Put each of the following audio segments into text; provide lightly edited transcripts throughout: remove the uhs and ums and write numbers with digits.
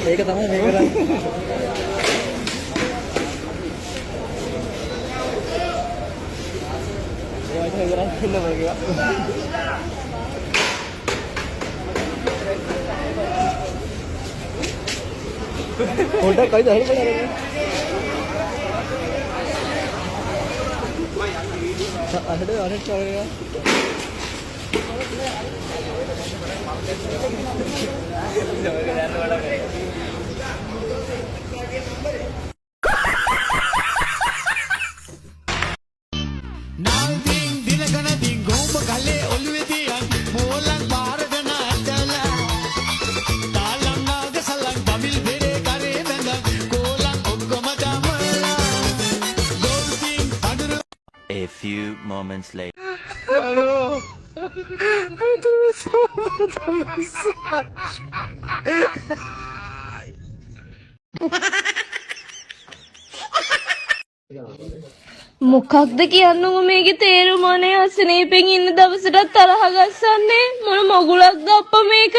ඒක තමයි මේ කරන්නේ. පොඩ්ඩක් කයිද හරි බලන්න. අහඩ කවරේ. A few moments later. Hello. මොකක්ද කියන්නකො මේකේ තේරුම අනේ අසනීපෙන් ඉන්න දවසට තරහ ගස්සන්නේ මොන මොගුලක්ද අප්පා මේක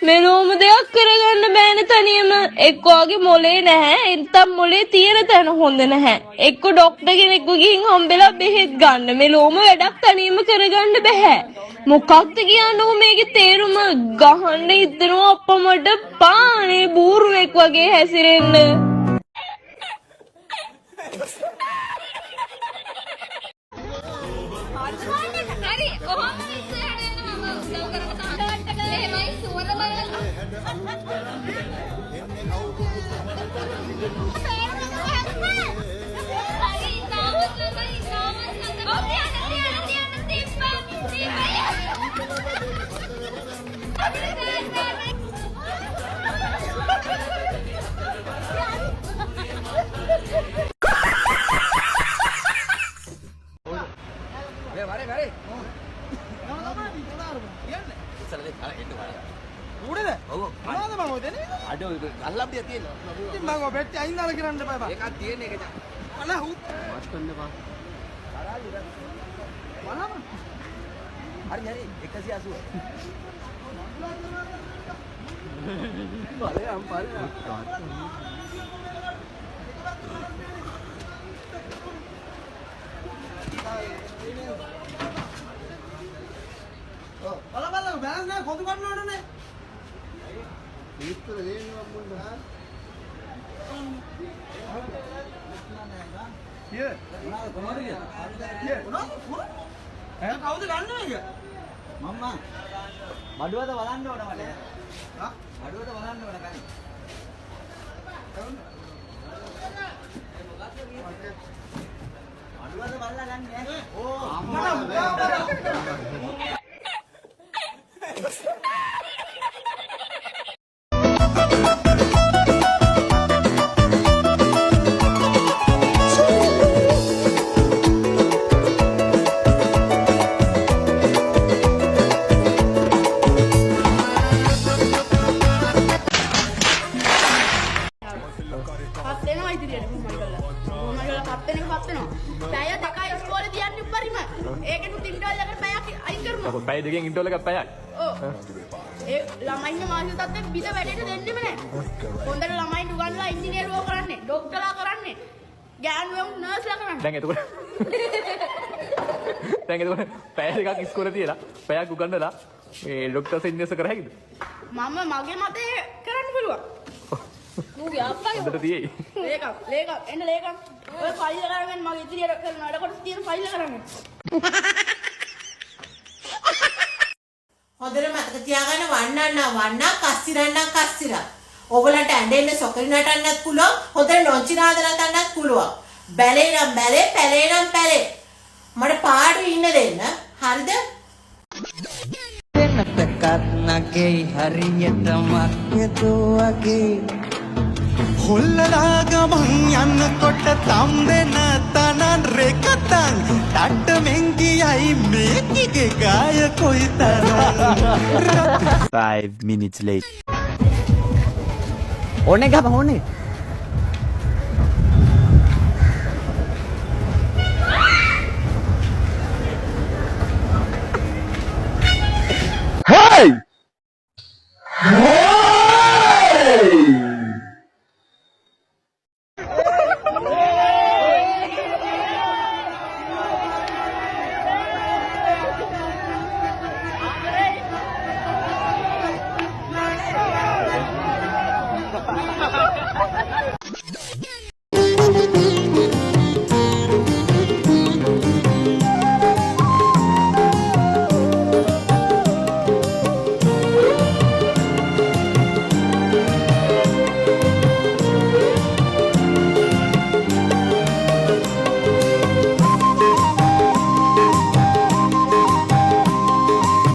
මෙලොවම දෙයක් කරගන්න බෑනේ තනියම එක්කෝගේ මොලේ නැහැ එතම් මොලේ තියෙන තැන හොඳ නැහැ එක්ක ડોක්ටර් කෙනෙක්ව ගිහින් හම්බෙලා බෙහෙත් ගන්න මෙලොවම වැඩක් තනියම කරගන්න බෑ මොකක්ද කියන්නකො මේකේ තේරුම ගහන්න හිතනවා අප්පා මට පානේ බූරුවෙක් වගේ හැසිරෙන්න හරි කොහොමද ඉස්සරහට යන්න මම උදව් කරන්න තාත්තට එහෙමයි සුවඳ බලන්න අල්ලප්පිය තියෙනවා. ඉතින් මම බෙට්ටි අයින් දාලා කරන්න බෑ බා. ඒකක් තියෙන එක. අනේ හුත්. වාස් කරන්න බා. කරාලි ඉතින්. බලන්න. හරි 180. බලේ අම්පාරි. ඔව්. බලන්න බෑස් නෑ කොතු ගන්න ඕනනේ. ඉස්සර දෙන්නවා මොකද? කිය මොනවද කොහොමද කිය? මොනවද? ඈ කවුද ගන්න මේක? මම්මා. මඩුවද බලන්න ඕන මට. හා? මඩුවද බලන්න ඕන කන්නේ. මඩුවද බලලා ගන්න ඈ. ඕ අම්මා. පැය දෙකෙන් ඉන්ටෝල එකක් පැයක්. ඔව්. ඒ ළමයින්ගේ මානසික තත්ත්වෙ බිද වැඩේට දෙන්නෙම නැහැ. හොඳට ළමයින් උගන්වලා ඉංජිනේරුවෝ කරන්නේ, ඩොක්ටර්ලා කරන්නේ, ගෑනුවෝ නර්ස්ලා කරන්නේ. දැන් එතකොට පැය දෙකක් ඉස්කෝලේ තියලා පැයක් උගන්වලා මේ ડોක්ටර්ස් ඉන්ජිනේර්ස් කර හැකිද? මම මගේ මතේ කරන්න පුළුවන්. ඌගේ අප්පා හොඳට තියෙයි. ලේකම් එන්න ලේකම්. ඔය ෆයිල් එක අරගෙන මගේ ඉදිරියට කරන වැඩ කොටස් තියෙන ෆයිල් එක අරගෙන. හොඳට මතක තියාගන්න වන්නන්න කස්සිරන්න කස්සිරා. ඕගලන්ට ඇඬෙන්න සොකරි නටන්නත් පුළුවන්, හොඳට නොංචිනාද නටන්නත් පුළුවන්. බැලේ නම් බැලේ, පැලේ නම් පැලේ. මට පාඩු ඉන්න දෙන්න. හරිද? දෙන්නට කන්නගේ හරියටම යදුවගේ හොල්ලලා ගමන් යන්නකොට තම් දෙන තනන් රෙකතන් ඩට්ට මෙන්ගියයි මේකිගේ ගාය කොයිතරම් 5 minutes later. ඕනේ ගම ඕනේ.